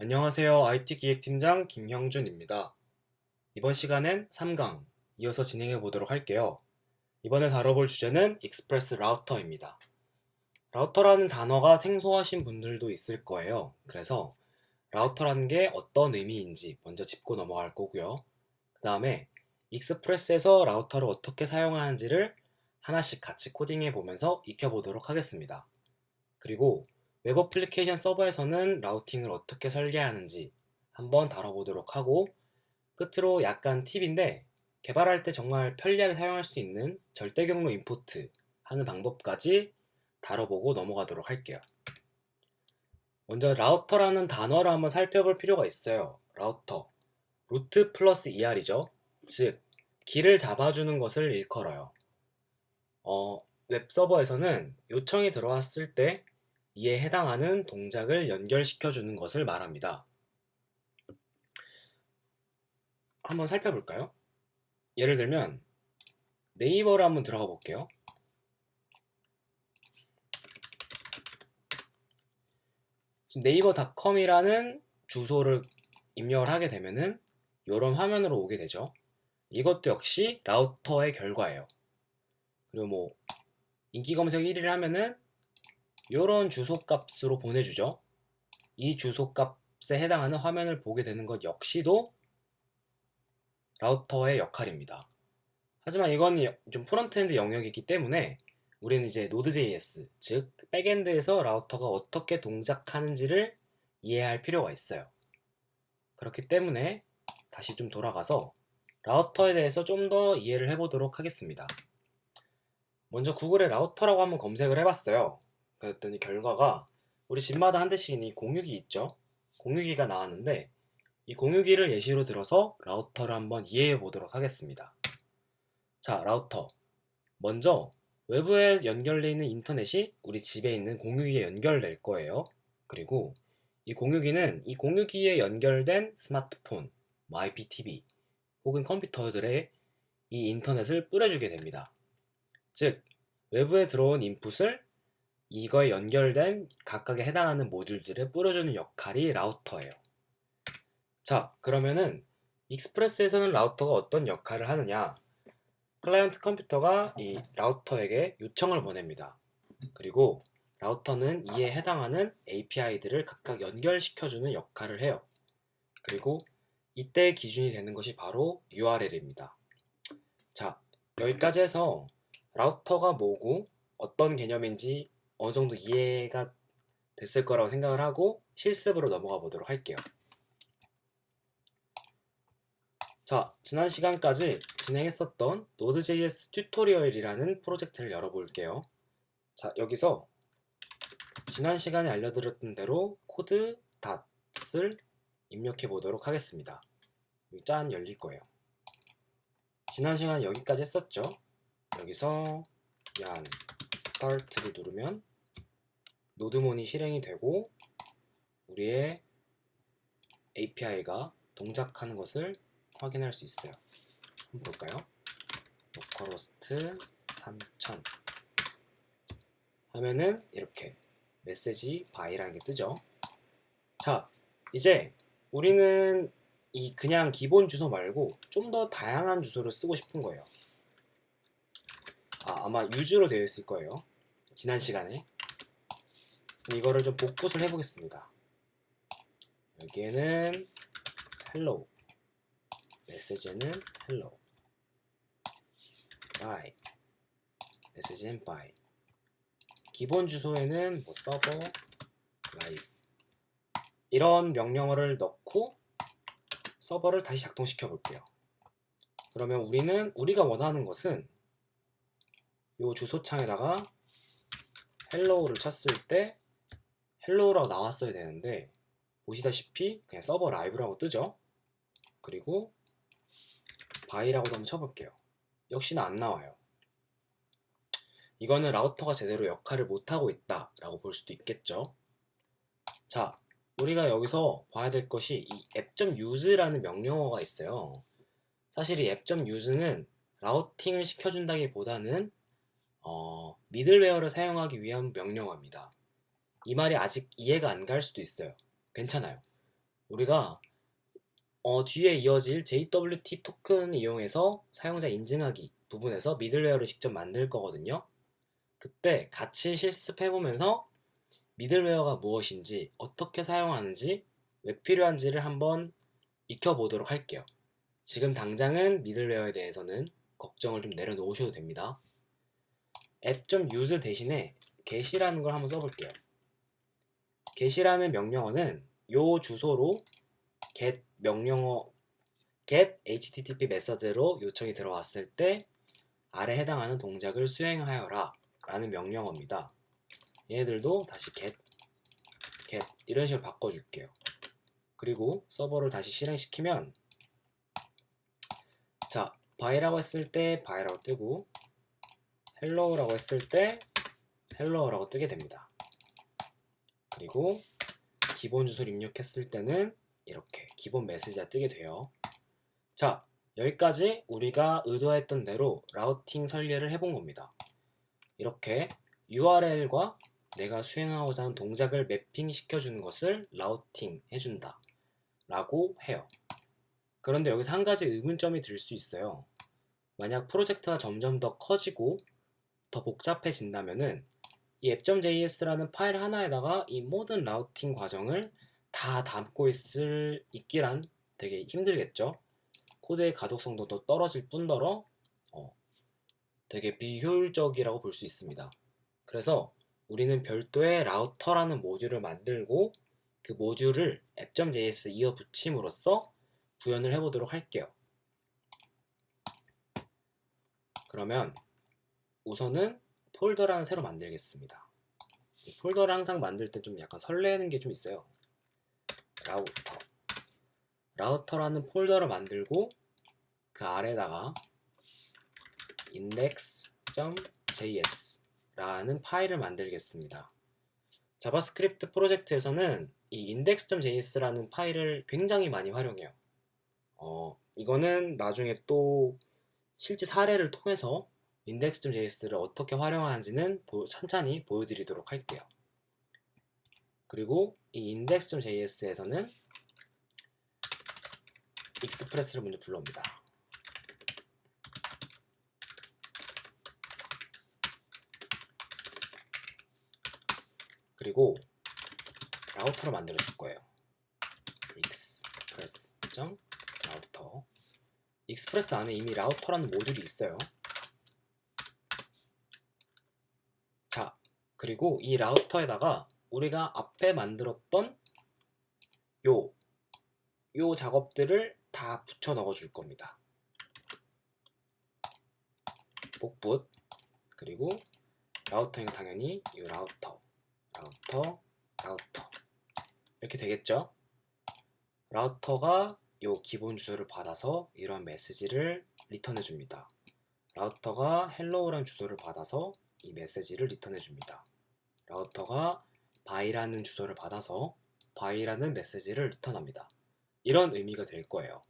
안녕하세요. IT 기획팀장 김형준입니다. 이번 시간엔 3강 이어서 진행해 보도록 할게요. 이번에 다뤄볼 주제는 익스프레스 라우터입니다. 라우터라는 단어가 생소하신 분들도 있을 거예요. 그래서 라우터라는 게 어떤 의미인지 먼저 짚고 넘어갈 거고요. 그 다음에 익스프레스에서 라우터를 어떻게 사용하는지를 하나씩 같이 코딩해 보면서 익혀보도록 하겠습니다. 그리고 웹 어플리케이션 서버에서는 라우팅을 어떻게 설계하는지 한번 다뤄보도록 하고, 끝으로 약간 팁인데 개발할 때 정말 편리하게 사용할 수 있는 절대 경로 임포트 하는 방법까지 다뤄보고 넘어가도록 할게요. 먼저 라우터라는 단어를 한번 살펴볼 필요가 있어요. 라우터, 루트 플러스 ER이죠. 즉, 길을 잡아주는 것을 일컬어요. 웹 서버에서는 요청이 들어왔을 때 이에 해당하는 동작을 연결시켜주는 것을 말합니다. 한번 살펴볼까요? 예를 들면 네이버를 한번 들어가 볼게요. 지금 네이버닷컴이라는 주소를 입력을 하게 되면은 이런 화면으로 오게 되죠. 이것도 역시 라우터의 결과예요. 그리고 뭐 인기 검색 1위를 하면은 이런 주소 값으로 보내주죠. 이 주소 값에 해당하는 화면을 보게 되는 것 역시도 라우터의 역할입니다. 하지만 이건 좀 프론트엔드 영역이기 때문에 우리는 이제 Node.js, 즉 백엔드에서 라우터가 어떻게 동작하는지를 이해할 필요가 있어요. 그렇기 때문에 다시 좀 돌아가서 라우터에 대해서 좀 더 이해를 해보도록 하겠습니다. 먼저 구글에 라우터라고 한번 검색을 해봤어요. 그랬더니 결과가 우리 집마다 한 대씩 이 공유기 있죠? 공유기가 나왔는데 이 공유기를 예시로 들어서 라우터를 한번 이해해 보도록 하겠습니다. 자, 라우터. 먼저 외부에 연결되어 있는 인터넷이 우리 집에 있는 공유기에 연결될 거예요. 그리고 이 공유기는 이 공유기에 연결된 스마트폰, IPTV 혹은 컴퓨터들에 이 인터넷을 뿌려주게 됩니다. 즉, 외부에 들어온 인풋을 이거에 연결된 각각에 해당하는 모듈들에 뿌려주는 역할이 라우터예요. 자, 그러면은 익스프레스에서는 라우터가 어떤 역할을 하느냐? 클라이언트 컴퓨터가 이 라우터에게 요청을 보냅니다. 그리고 라우터는 이에 해당하는 API들을 각각 연결시켜주는 역할을 해요. 그리고 이때 기준이 되는 것이 바로 URL입니다. 자, 여기까지 해서 라우터가 뭐고 어떤 개념인지 어느 정도 이해가 됐을 거라고 생각을 하고 실습으로 넘어가 보도록 할게요. 자, 지난 시간까지 진행했었던 Node.js 튜토리얼이라는 프로젝트를 열어볼게요. 자, 여기서 지난 시간에 알려드렸던 대로 코드 닷을 입력해 보도록 하겠습니다. 짠 열릴 거예요. 지난 시간에 여기까지 했었죠. 여기서 yarn start를 누르면 노드몬이 실행이 되고 우리의 API가 동작하는 것을 확인할 수 있어요. 한번 볼까요? localhost 3000 하면은 이렇게 메시지 by라는 게 뜨죠. 자, 이제 우리는 이 그냥 기본 주소 말고 좀 더 다양한 주소를 쓰고 싶은 거예요. 아마 use로 되어 있을 거예요. 지난 시간에. 이거를 좀 복붙을 해보겠습니다. 여기에는 hello, 메시지는 hello, bye, 메시지는 bye. 기본 주소에는 뭐 서버, live 이런 명령어를 넣고 서버를 다시 작동시켜 볼게요. 그러면 우리가 원하는 것은 이 주소창에다가 hello를 쳤을 때 hello라고 나왔어야 되는데 보시다시피 그냥 서버 라이브라고 뜨죠. 그리고 by라고도 한번 쳐볼게요. 역시나 안 나와요. 이거는 라우터가 제대로 역할을 못하고 있다 라고 볼 수도 있겠죠. 자, 우리가 여기서 봐야 될 것이 이 app.use라는 명령어가 있어요. 사실 이 app.use는 라우팅을 시켜준다기보다는 미들웨어를 사용하기 위한 명령어입니다. 이 말이 아직 이해가 안 갈 수도 있어요. 괜찮아요. 우리가 뒤에 이어질 JWT 토큰 이용해서 사용자 인증하기 부분에서 미들웨어를 직접 만들 거거든요. 그때 같이 실습해보면서 미들웨어가 무엇인지, 어떻게 사용하는지, 왜 필요한지를 한번 익혀보도록 할게요. 지금 당장은 미들웨어에 대해서는 걱정을 좀 내려놓으셔도 됩니다. app.use 대신에 get이라는 걸 한번 써볼게요. get이라는 명령어는 요 주소로 get http 메서드로 요청이 들어왔을 때 아래 해당하는 동작을 수행하여라 라는 명령어입니다. 얘네들도 다시 get 이런 식으로 바꿔줄게요. 그리고 서버를 다시 실행시키면 자, by라고 했을 때 by라고 뜨고 hello라고 했을 때 hello라고 뜨게 됩니다. 그리고 기본 주소를 입력했을 때는 이렇게 기본 메시지가 뜨게 돼요. 자, 여기까지 우리가 의도했던 대로 라우팅 설계를 해본 겁니다. 이렇게 URL과 내가 수행하고자 하는 동작을 매핑 시켜주는 것을 라우팅 해준다 라고 해요. 그런데 여기서 한 가지 의문점이 들 수 있어요. 만약 프로젝트가 점점 더 커지고 더 복잡해진다면은 이 app.js라는 파일 하나에다가 이 모든 라우팅 과정을 다 담고 있기란 되게 힘들겠죠. 코드의 가독성도 더 떨어질 뿐더러 되게 비효율적이라고 볼 수 있습니다. 그래서 우리는 별도의 라우터라는 모듈을 만들고 그 모듈을 app.js 이어 붙임으로써 구현을 해보도록 할게요. 그러면 우선은 폴더를 하나 새로 만들겠습니다. 이 폴더를 항상 만들 때 좀 약간 설레는 게 좀 있어요. 라우터라는 폴더를 만들고 그 아래다가 index.js 라는 파일을 만들겠습니다. 자바스크립트 프로젝트에서는 이 index.js라는 파일을 굉장히 많이 활용해요. 이거는 나중에 또 실제 사례를 통해서 index.js를 어떻게 활용하는지는 천천히 보여드리도록 할게요. 그리고 이 index.js에서는 익스프레스를 먼저 불러옵니다. 그리고 라우터를 만들어 줄 거예요. express.router. 익스프레스 안에 이미 라우터라는 모듈이 있어요. 자, 그리고 이 라우터에다가 우리가 앞에 만들었던 요 작업들을 다 붙여 넣어 줄 겁니다. 복붙. 그리고 라우터는 당연히 이 라우터 이렇게 되겠죠. 라우터가 요 기본 주소를 받아서 이런 메시지를 리턴해 줍니다. 라우터가 hello라는 주소를 받아서 이 메시지를 리턴해 줍니다. 라우터가 by라는 주소를 받아서 by라는 메시지를 리턴합니다. 이런 의미가 될 거예요.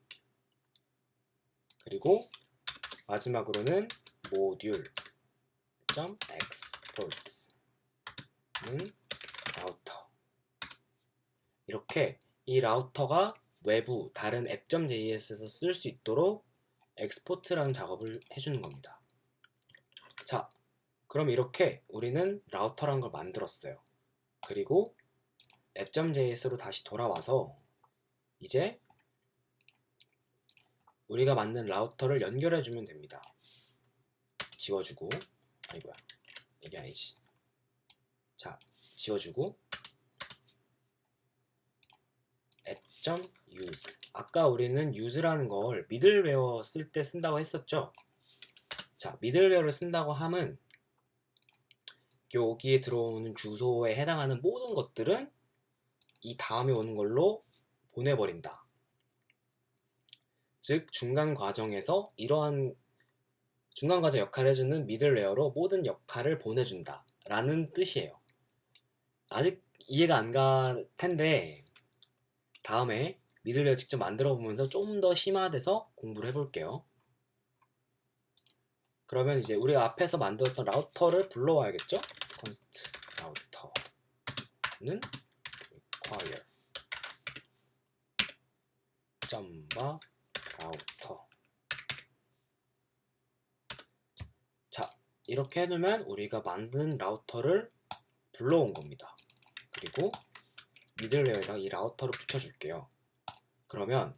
그리고 마지막으로는 module.export는 라우터. 이렇게 이 라우터가 외부 다른 app.js에서 쓸 수 있도록 엑스포트라는 작업을 해주는 겁니다. 자, 그럼 이렇게 우리는 라우터라는 걸 만들었어요. 그리고 app.js로 다시 돌아와서 이제 우리가 만든 라우터를 연결해주면 됩니다. 지워주고, 아이고야, 이게 아니지. 자, 지워주고 app.use. 아까 우리는 use라는 걸 미들웨어 쓸 때 쓴다고 했었죠. 자, 미들웨어를 쓴다고 함은 여기에 들어오는 주소에 해당하는 모든 것들은 이 다음에 오는 걸로 보내버린다. 즉 중간 과정에서 이러한 중간 과정 역할을 해주는 미들웨어로 모든 역할을 보내준다 라는 뜻이에요. 아직 이해가 안 갈 텐데 다음에 미들웨어 직접 만들어 보면서 좀 더 심화돼서 공부를 해볼게요. 그러면 이제 우리가 앞에서 만들었던 라우터를 불러와야겠죠? const router는 require 점바 라우터. 자, 이렇게 해놓으면 우리가 만든 라우터를 불러온 겁니다. 그리고 미들웨어에다가 이 라우터를 붙여줄게요. 그러면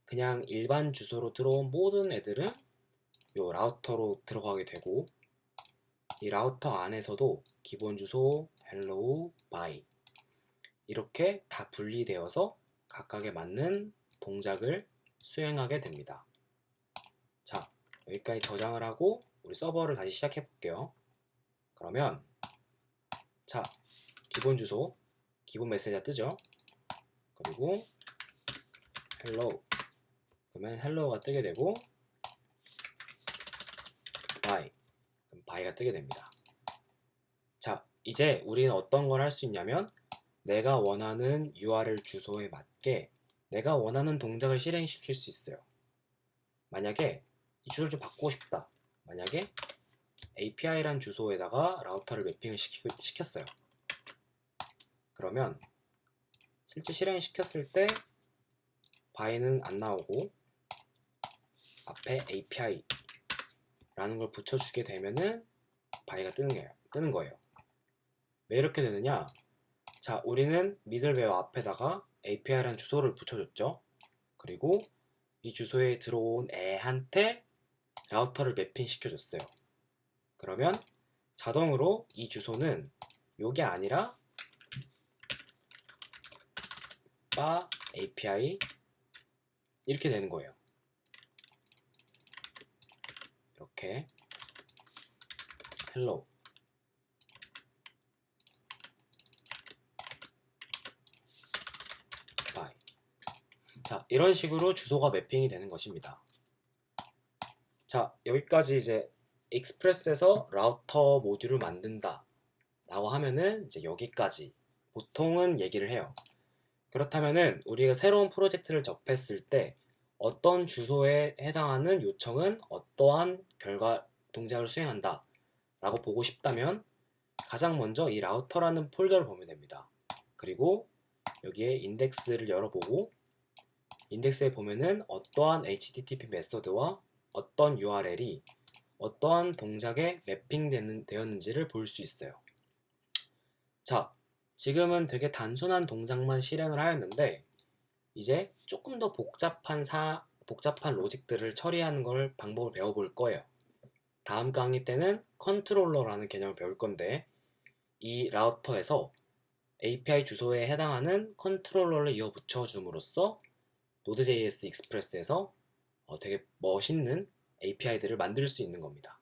그냥 일반 주소로 들어온 모든 애들은 이 라우터로 들어가게 되고, 이 라우터 안에서도 기본 주소, hello, bye 이렇게 다 분리되어서 각각에 맞는 동작을 수행하게 됩니다. 자, 여기까지 저장을 하고 우리 서버를 다시 시작해 볼게요. 그러면 자, 기본 주소, 기본 메시지가 뜨죠. 그리고 hello, 그러면 hello가 뜨게 되고 bye, 그럼 bye가 뜨게 됩니다. 자, 이제 우리는 어떤 걸 할 수 있냐면, 내가 원하는 URL 주소에 맞게 내가 원하는 동작을 실행시킬 수 있어요. 만약에 이 주소를 좀 바꾸고 싶다. 만약에 API란 주소에다가 라우터를 매핑을 시켰어요. 그러면 실제 실행시켰을 때 by는 안 나오고 앞에 API라는 걸 붙여주게 되면은 by가 뜨는 거예요. 왜 이렇게 되느냐? 자, 우리는 미들웨어 앞에다가 API라는 주소를 붙여줬죠. 그리고 이 주소에 들어온 애한테 라우터를 매핑 시켜줬어요. 그러면 자동으로 이 주소는 요게 아니라 바 API 이렇게 되는 거예요. 이렇게 hello, bye. 자, 이런 식으로 주소가 매핑이 되는 것입니다. 자, 여기까지 이제 익스프레스에서 라우터 모듈을 만든다 라고 하면은 이제 여기까지 보통은 얘기를 해요. 그렇다면은 우리가 새로운 프로젝트를 접했을 때 어떤 주소에 해당하는 요청은 어떠한 결과 동작을 수행한다 라고 보고 싶다면 가장 먼저 이 라우터라는 폴더를 보면 됩니다. 그리고 여기에 인덱스를 열어보고 인덱스에 보면은 어떠한 HTTP 메서드와 어떤 URL이 어떠한 동작에 매핑되었는지를 볼 수 있어요. 자, 지금은 되게 단순한 동작만 실행을 하였는데 이제 조금 더 복잡한 로직들을 처리하는 방법을 배워볼 거예요. 다음 강의 때는 컨트롤러라는 개념을 배울 건데, 이 라우터에서 API 주소에 해당하는 컨트롤러를 이어 붙여줌으로써 Node.js 익스프레스에서 되게 멋있는 API들을 만들 수 있는 겁니다.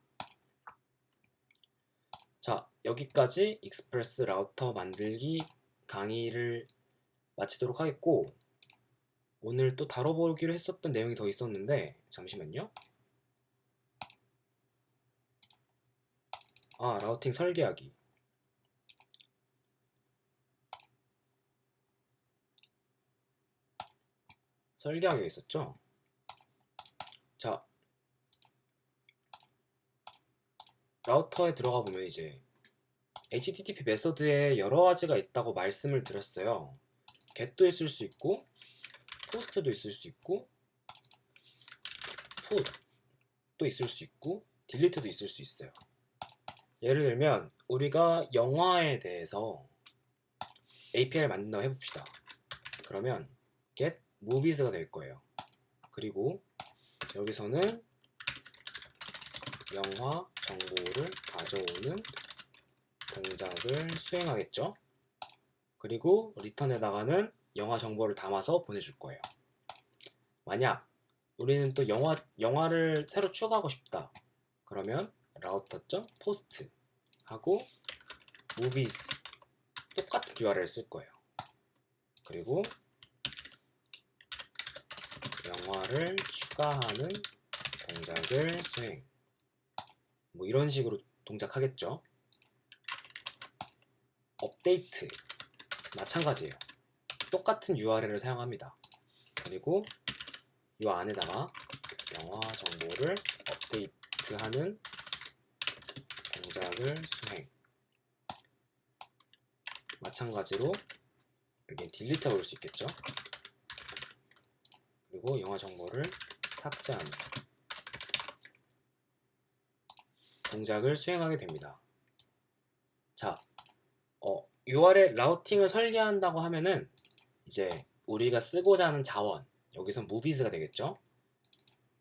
자, 여기까지 익스프레스 라우터 만들기 강의를 마치도록 하겠고, 오늘 또 다뤄보기로 했었던 내용이 더 있었는데 잠시만요. 라우팅 설계하기. 설계하기가 있었죠. 자, 라우터에 들어가 보면 이제 HTTP 메서드에 여러 가지가 있다고 말씀을 드렸어요. get도 있을 수 있고 post도 있을 수 있고 put도 있을 수 있고 delete도 있을 수 있어요. 예를 들면 우리가 영화에 대해서 API를 만든다고 해봅시다. 그러면 get movies가 될 거예요. 그리고 여기서는 영화 정보를 가져오는 동작을 수행하겠죠. 그리고 리턴에다가는 영화 정보를 담아서 보내줄 거예요. 만약 우리는 또 영화를 새로 추가하고 싶다. 그러면 router.post 하고 movies 똑같은 URL을 쓸 거예요. 그리고 영화를 추가하는 동작을 수행. 뭐 이런 식으로 동작하겠죠. 업데이트 마찬가지예요. 똑같은 URL을 사용합니다. 그리고 이 안에다가 영화 정보를 업데이트하는 동작을 수행. 마찬가지로 여기 딜리트가 올 수 있겠죠. 그리고 영화 정보를 삭제하는 동작을 수행하게 됩니다. 자, URL 라우팅을 설계한다고 하면은 이제 우리가 쓰고자 하는 자원, 여기서 무비즈가 되겠죠?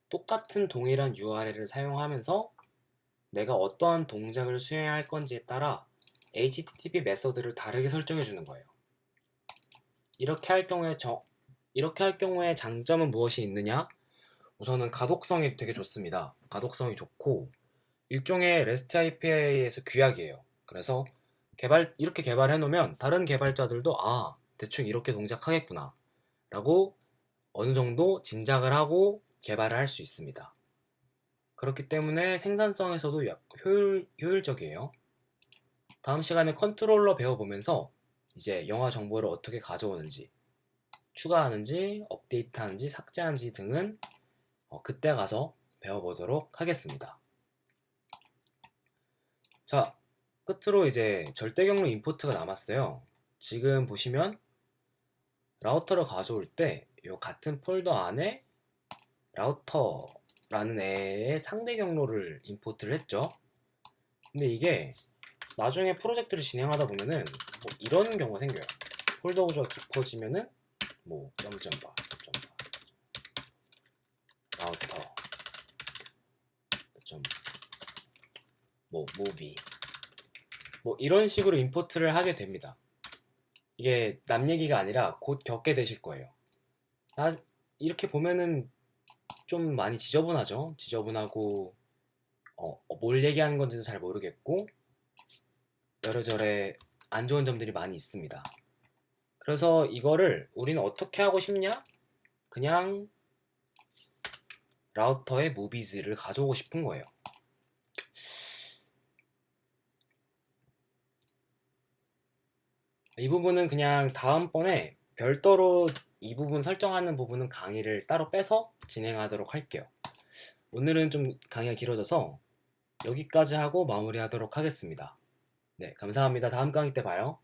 똑같은 동일한 URL을 사용하면서 내가 어떠한 동작을 수행할 건지에 따라 HTTP 메서드를 다르게 설정해 주는 거예요. 이렇게 할 경우에 장점은 무엇이 있느냐? 우선은 가독성이 되게 좋습니다. 가독성이 좋고 일종의 REST API에서 규약이에요. 그래서 이렇게 개발해 놓으면 다른 개발자들도 대충 이렇게 동작하겠구나 라고 어느 정도 짐작을 하고 개발을 할 수 있습니다. 그렇기 때문에 생산성에서도 효율적이에요. 다음 시간에 컨트롤러 배워보면서 이제 영화 정보를 어떻게 가져오는지, 추가하는지, 업데이트하는지, 삭제하는지 등은 그때 가서 배워보도록 하겠습니다. 자, 끝으로 이제 절대 경로 임포트가 남았어요. 지금 보시면 라우터를 가져올 때 이 같은 폴더 안에 라우터라는 애의 상대 경로를 임포트를 했죠. 근데 이게 나중에 프로젝트를 진행하다 보면은 뭐 이런 경우가 생겨요. 폴더 구조가 깊어지면은 뭐 0.바, 0.바, 라우터, 뭐 무비, 뭐 이런 식으로 임포트를 하게 됩니다. 이게 남 얘기가 아니라 곧 겪게 되실 거예요. 이렇게 보면은 좀 많이 지저분하죠. 지저분하고 뭘 얘기하는 건지도 잘 모르겠고 여러저래 안 좋은 점들이 많이 있습니다. 그래서 이거를 우리는 어떻게 하고 싶냐? 그냥 라우터에 무비즈를 가져오고 싶은 거예요. 이 부분은 그냥 다음번에 별도로 이 부분 설정하는 부분은 강의를 따로 빼서 진행하도록 할게요. 오늘은 좀 강의가 길어져서 여기까지 하고 마무리하도록 하겠습니다. 네, 감사합니다. 다음 강의 때 봐요.